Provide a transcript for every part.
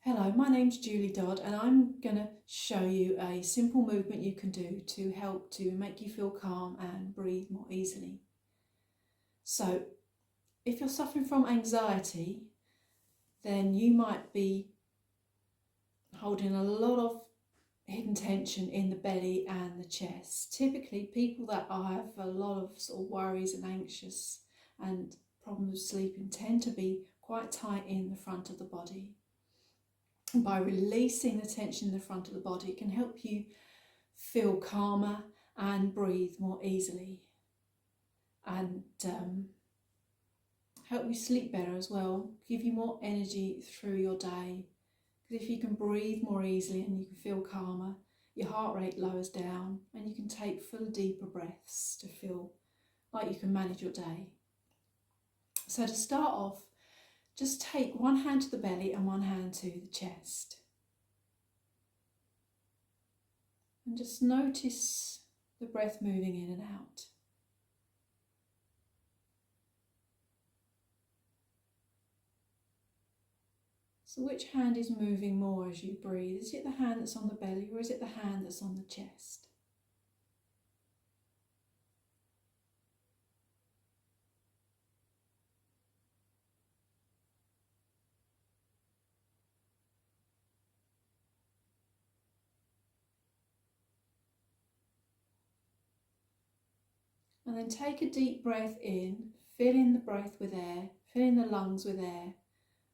Hello, my name's Julie Dodd and I'm going to show you a simple movement you can do to help to make you feel calm and breathe more easily. So, if you're suffering from anxiety, then you might be holding a lot of hidden tension in the belly and the chest. Typically, people that have a lot of sort of worries and anxious and problems with sleeping tend to be quite tight in the front of the body. By releasing the tension in the front of the body, it can help you feel calmer and breathe more easily, and help you sleep better as well, give you more energy through your day. Because if you can breathe more easily and you can feel calmer, your heart rate lowers down and you can take full deeper breaths to feel like you can manage your day. So to start off, just take one hand to the belly and one hand to the chest. And just notice the breath moving in and out. So which hand is moving more as you breathe? Is it the hand that's on the belly or is it the hand that's on the chest? And then take a deep breath in, filling the breath with air, filling the lungs with air,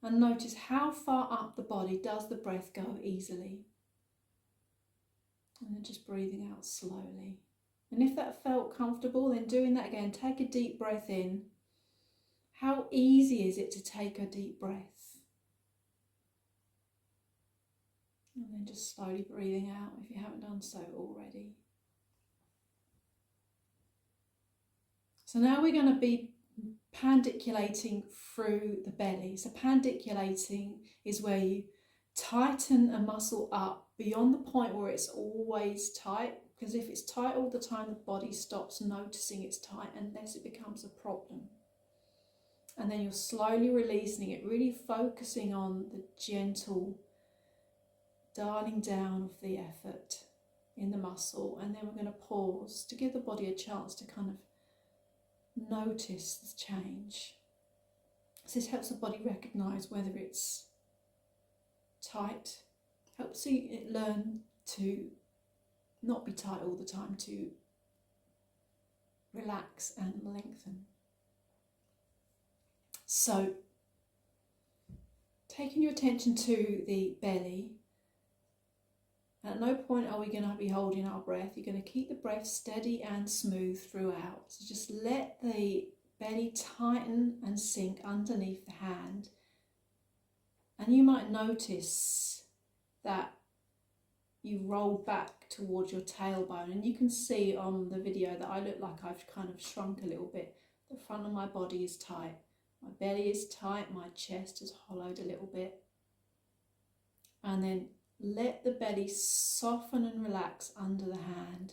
and notice how far up the body does the breath go easily. And then just breathing out slowly. And if that felt comfortable, then doing that again, take a deep breath in. How easy is it to take a deep breath? And then just slowly breathing out if you haven't done so already. So now we're going to be pandiculating through the belly. So pandiculating is where you tighten a muscle up beyond the point where it's always tight, because if it's tight all the time, the body stops noticing it's tight unless it becomes a problem. And then you're slowly releasing it, really focusing on the gentle dialing down of the effort in the muscle. And then we're going to pause to give the body a chance to kind of notice the change. So this helps the body recognise whether it's tight, helps it learn to not be tight all the time, to relax and lengthen. So taking your attention to the belly, at no point are we going to be holding our breath. You're going to keep the breath steady and smooth throughout. So just let the belly tighten and sink underneath the hand. And you might notice that you roll back towards your tailbone. And you can see on the video that I look like I've kind of shrunk a little bit. The front of my body is tight. My belly is tight. My chest is hollowed a little bit. And then let the belly soften and relax under the hand,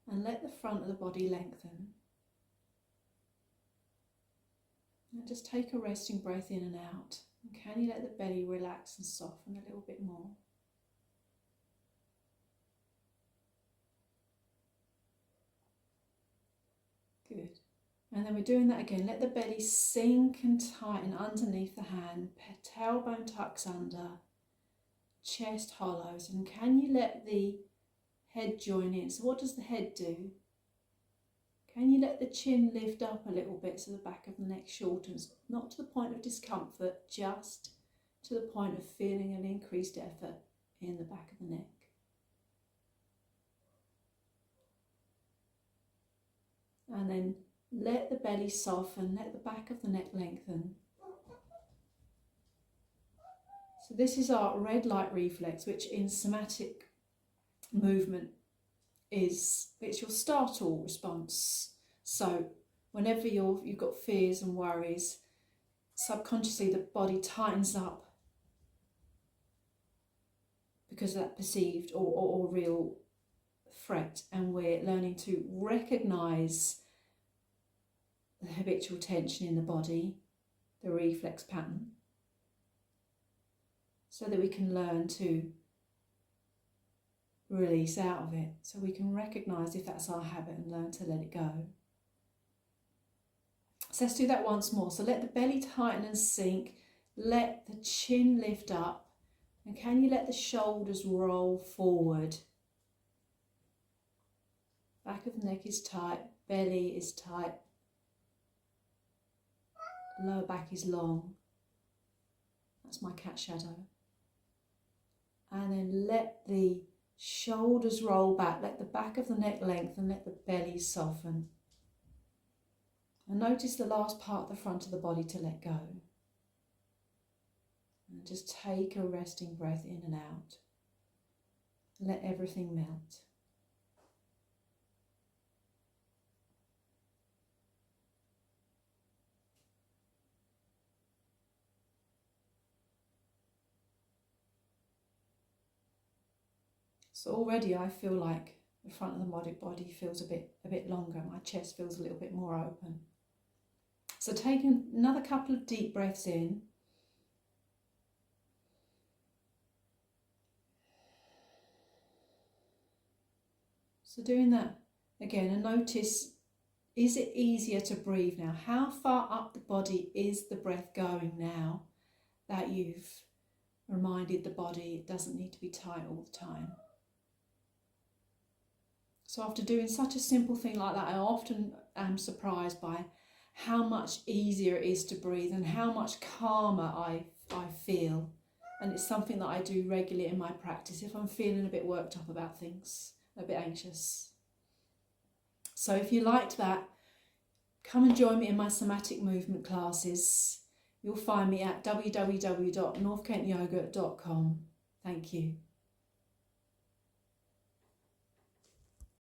and let the front of the body lengthen. And just take a resting breath in and out. And can you let the belly relax and soften a little bit more? Good. And then we're doing that again. Let the belly sink and tighten underneath the hand. Tailbone tucks under. Chest hollows, and can you let the head join in? So what does the head do? Can you let the chin lift up a little bit so the back of the neck shortens? Not to the point of discomfort, just to the point of feeling an increased effort in the back of the neck. And then let the belly soften, let the back of the neck lengthen. So this is our red light reflex, which in somatic movement it's your startle response. So whenever you've got fears and worries, subconsciously the body tightens up because of that perceived or real threat, and we're learning to recognise the habitual tension in the body, the reflex pattern. so that we can learn to release out of it, so we can recognise if that's our habit and learn to let it go. So let's do that once more. So let the belly tighten and sink, let the chin lift up, and can you let the shoulders roll forward? Back of the neck is tight, belly is tight, lower back is long. That's my cat shadow. And then let the shoulders roll back, let the back of the neck lengthen, let the belly soften. And notice the last part of the front of the body to let go. And just take a resting breath in and out. Let everything melt. So already I feel like the front of the body feels a bit longer. My chest feels a little bit more open. So take another couple of deep breaths in. So doing that again, and notice, is it easier to breathe now? How far up the body is the breath going now that you've reminded the body it doesn't need to be tight all the time? So after doing such a simple thing like that, I often am surprised by how much easier it is to breathe and how much calmer I feel. And it's something that I do regularly in my practice if I'm feeling a bit worked up about things, a bit anxious. So if you liked that, come and join me in my Somatic Movement classes. You'll find me at www.northkentyoga.com. Thank you.